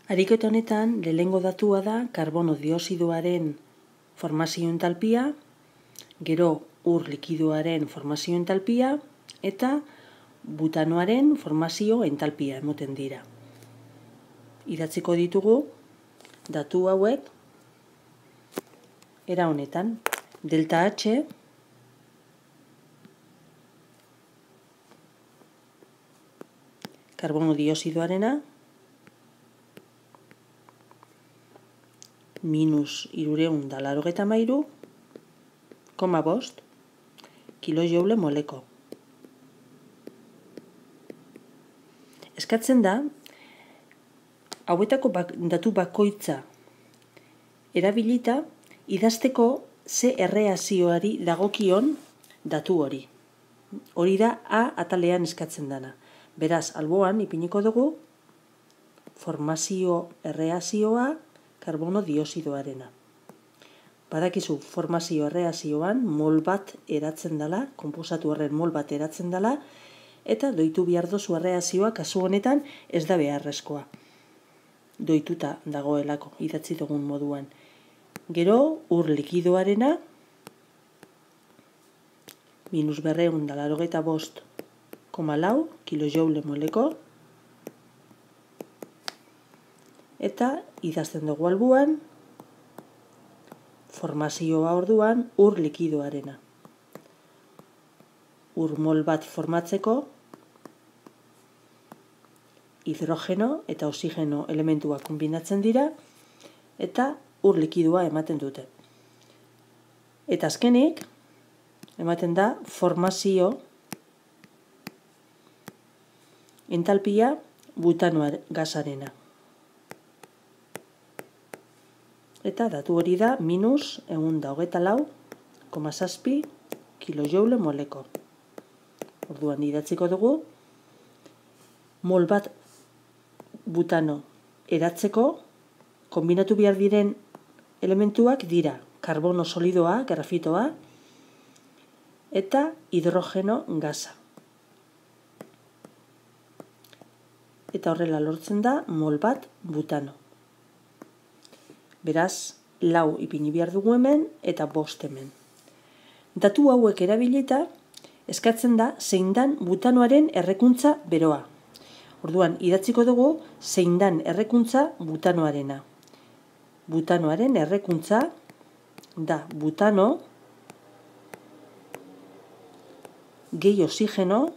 Ariketa honetan, lehenengo datua da karbono dioxidoaren formazio entalpia, gero ur likidoaren formazio entalpia, eta butanoaren formazio entalpia emoten dira. Idatziko ditugu datu hauek era honetan. Delta H karbono dioxidoarena -383,5 kilojoule moleko. Eskatzen da, hauetako datu bakoitza erabilita idazteko ze erreakzioari dagokion datu hori. Hori da A atalean eskatzen dana. Beraz, alboan ipiniko dugu formazio erreakzioa karbono dioxidoarena. Badakizu, formazio erreakzioan mol bat eratzen dela, konposatu horren mol bat eratzen dela, eta doitu behar dozu erreakzioa kasu honetan ez da beharrezkoa. Doituta dagoelako, idatzi dugun moduan. Gero, ur likidoarena, -285,4 kilojoule moleko, eta idazten dugu albuan, formazioa orduan ur likidoarena. Ur mol bat formatzeko, hidrogeno eta oxigeno elementuak konbinatzen dira, eta ur likidoa ematen dute. Eta azkenik, ematen da formazio entalpia butano gasarena. Eta datu hori da -124,7 kilojoule moleko. Orduan idatziko dugu, mol bat butano eratzeko konbinatu behar diren elementuak dira karbono solidoa, grafitoa, eta hidrogeno gasa. Eta horrela lortzen da mol bat butano. Beraz, 4 ipini behar dugu hemen eta 5 hemen. Datu hauek erabilita, eskatzen da zein dan butanoaren errekuntza beroa. Orduan, idatziko dugu zein dan errekuntza butanoarena. Butanoaren errekuntza da butano gehi oxigeno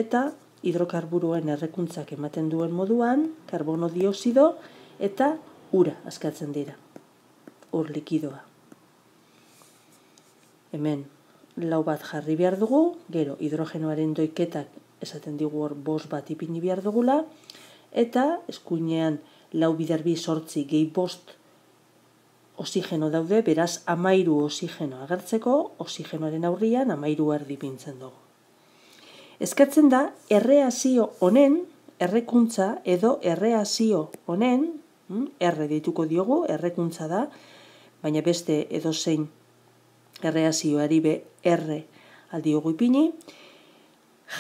eta hidrokarburoen errekuntzak ematen duen moduan, karbono dioxido eta ura askatzen dira, ur likidoa. Hemen 4 bat jarri behar dugu, gero hidrogenoaren doiketak esaten digu hor 5 bat ipini behar dugula, eta eskuinean 4 bider 2 8 gehi 5 oxigeno daude, beraz 13 oxigeno agertzeko, oxigenoaren aurrian 13 erdi ipintzen dugu. Eskatzen da, erreakzio honen, errekuntza edo erreakzio honen, R dituko diogu, errekuntza da, baina beste edozein erreakzioari be R aldiogu ipini,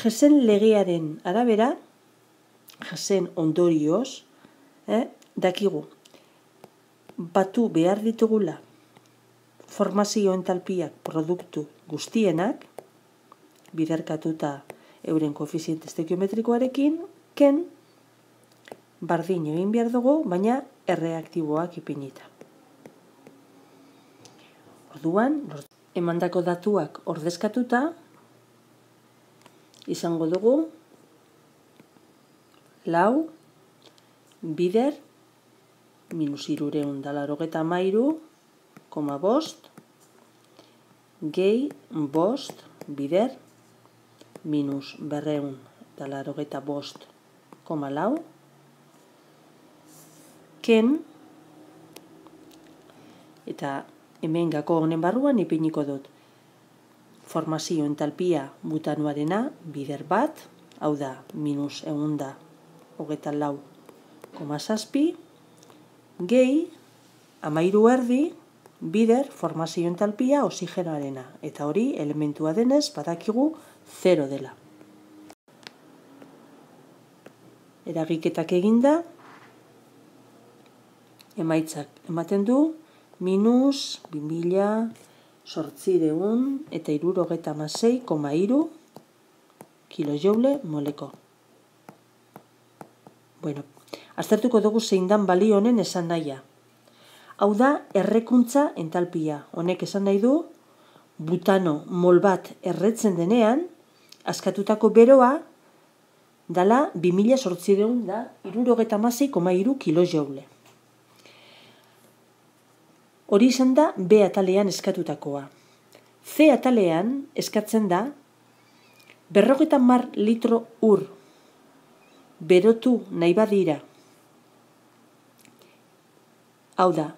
Gesen legearen arabera, Gesen ondorioz, dakigu, batu behar ditugula formazio entalpiak produktu guztienak, biderkatuta euren koefiziente estequiometrikoarekin, ken bardin egin behar dugu, baina erreaktiboak ipinita. Orduan, emandako datuak ordezkatuta, izango dugu 4 bider -383,5 gehi 5 bider -285,4 ken, eta hemen gako honen barruan ipiniko dut formazio entalpia butanoarena bider bat, hau da -124,7 gehi 13 erdi bider formazio entalpia oxigenoarena, eta hori elementua denez badakigu 0 dela. Eragiketak eginda, emaitzak ematen du, minus 2876,3 kilojoule moleko. Bueno, aztertuko dugu zein dan balio honen esan nahia. Hau da, errekuntza entalpia. Honek esan nahi du, butano mol bat erretzen denean, askatutako beroa dala 2876,3 kilojoule. Hori izan da B atalean eskatutakoa. C atalean eskatzen da 50 litro ur berotu nahi badira. Hau da,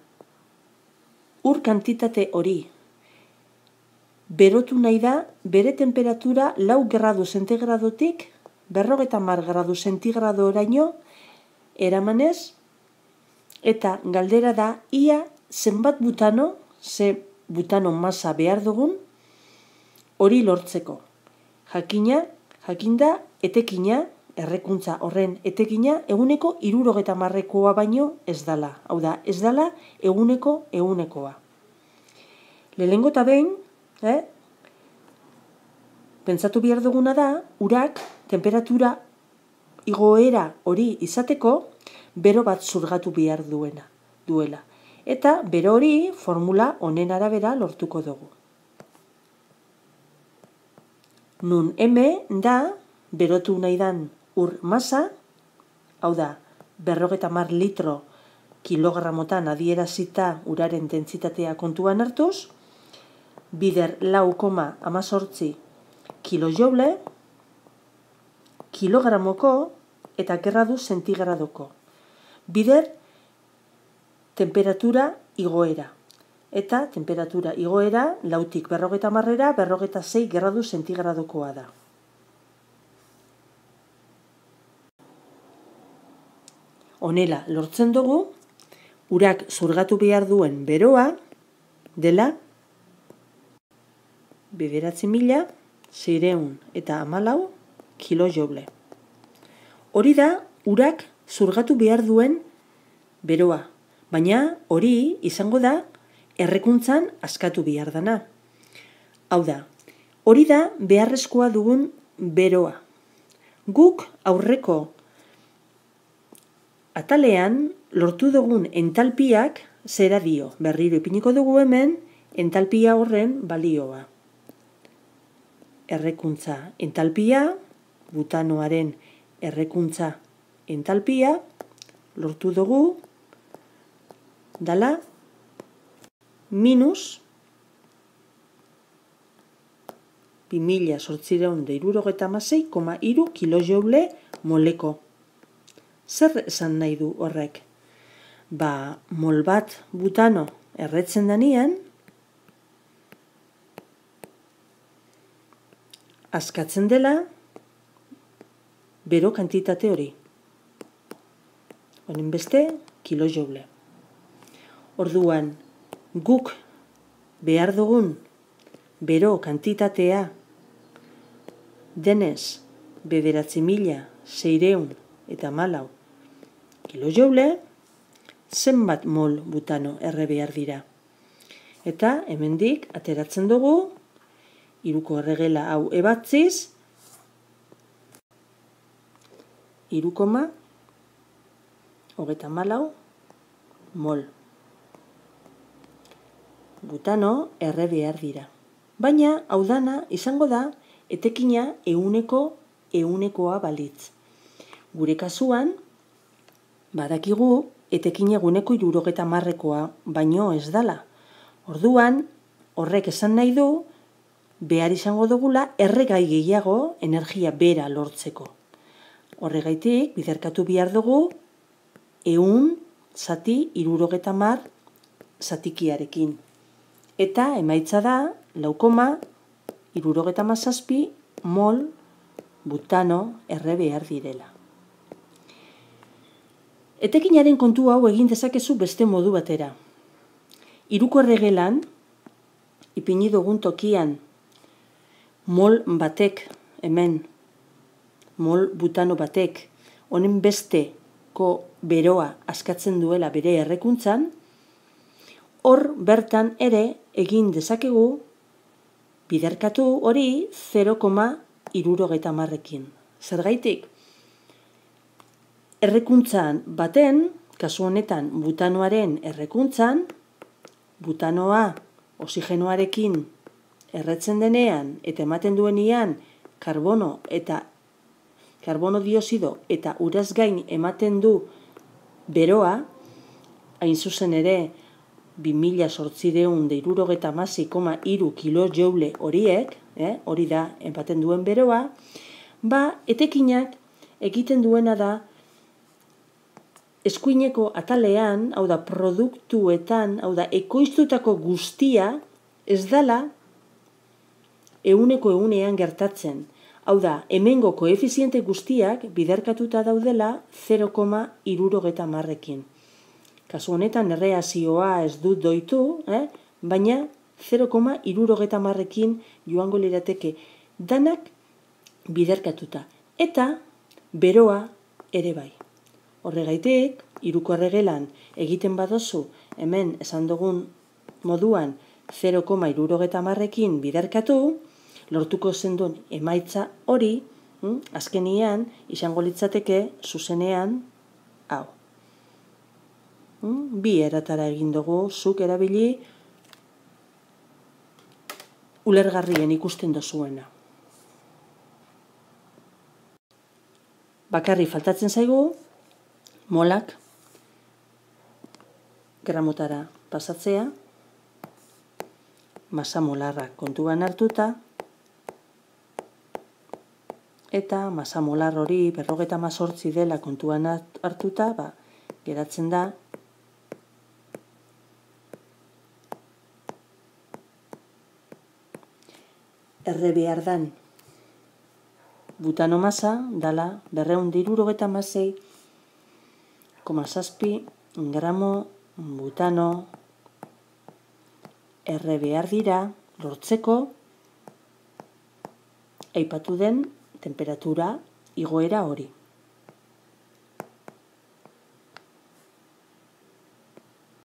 ur kantitate hori berotu nahi da bere temperatura 4 gradu zentigradotik 50 gradu zentigrado oraino eramanez, eta galdera da ia zenbat butano, ze butano masa behar dugun, hori lortzeko. Jakinda etekina, errekuntza horren etekina, 60%koa baino ez dala. Hau da, ez dala 100%koa. Lehenengo eta behin, pentsatu behar duguna da, urak temperatura igoera hori izateko, bero bat zurgatu behar duela. Eta bero hori formula honen arabera lortuko dugu. Nun M da berotu nahi dan ur masa, hau da, 50 litro kilogramotan adierazita uraren dentsitatea kontuan hartuz, bider 4,18 kilojoule, kilogramoko eta gradu zentigradoko. Bider temperatura igoera. Eta temperatura igoera 4tik 50era 56 gradu zentigradokoa da. Honela lortzen dugu, urak zurgatu behar duen beroa dela 9.614 kilojoule. Hori da, urak zurgatu behar duen beroa, baina hori izango da errekuntzan askatu behar dana. Hau da, hori da beharrezkoa dugun beroa. Guk aurreko atalean lortu dugun entalpiak zera dio. Berriro ipiniko dugu hemen entalpia horren balioa. Errekuntza entalpia, butanoaren errekuntza entalpia, lortu dugu dala minus 2876,3 kilojoule moleko. Zer esan nahi du horrek? Mol bat butano erretzen danean, askatzen dela bero kantitate hori. Honen beste, kilojoule. Orduan, guk behar dugun bero kantitatea denez 9.614 kilojoule, zenbat mol butano erre behar dira. Eta hemendik ateratzen dugu, hiruko erregela hau ebatziz, 3,34 mol butano erre behar dira. Baina, hau dana izango da, etekina 100%koa balitz. Gure kasuan, badakigu, etekina 170%koa baino ez dala. Orduan, horrek esan nahi du, behar izango dugula erregai gehiago energia bera lortzeko. Horregaitik, biderkatu behar dugu, 100 zati 70 zatikiarekin. Eta emaitza da, 4,77 mol butano erre behar direla. Etekinaren kontu hau egin dezakezu beste modu batera. Hiruko erregelan, ipini dugun tokian, mol batek, hemen, mol butano batek, honen besteko beroa askatzen duela bere errekuntzan, hor bertan ere egin dezakegu biderkatu hori 0,70ekin. Zergaitik? Errekuntzan baten, kasu honetan butanoaren errekuntzan, butanoa oxigenoarekin erretzen denean eta ematen duenean karbono dioxido eta uraz gain ematen du beroa, hain zuzen ere 2876,3 kilojoule horiek, hori da ematen duen beroa, etekinak egiten duena da eskuineko atalean, hau da produktuetan, hau da ekoiztutako guztia ez dala 100% gertatzen. Hau da, hemengo koefiziente guztiak biderkatuta daudela 0,70ekin. Kasu honetan erreazioa ez dut doitu, baina 0,70ekin joango lirateke danak biderkatuta. Eta beroa ere bai. Horregaitik, hiruko erregelan egiten badozu, hemen esan dugun moduan 0,70ekin biderkatu, lortuko zendun emaitza hori, azkenian izango litzateke zuzenean hau. Bi eratara egin dugu, zuk erabili ulergarrien ikusten dozuena. Bakarri faltatzen zaigu, molak gramotara pasatzea, masa molarra kontuan hartuta, eta masa molar hori 58 dela kontuan hartuta, geratzen da erre behar dan butano masa dala 276,7 gramo butano erre behar dira lortzeko aipatu den temperatura igoera hori.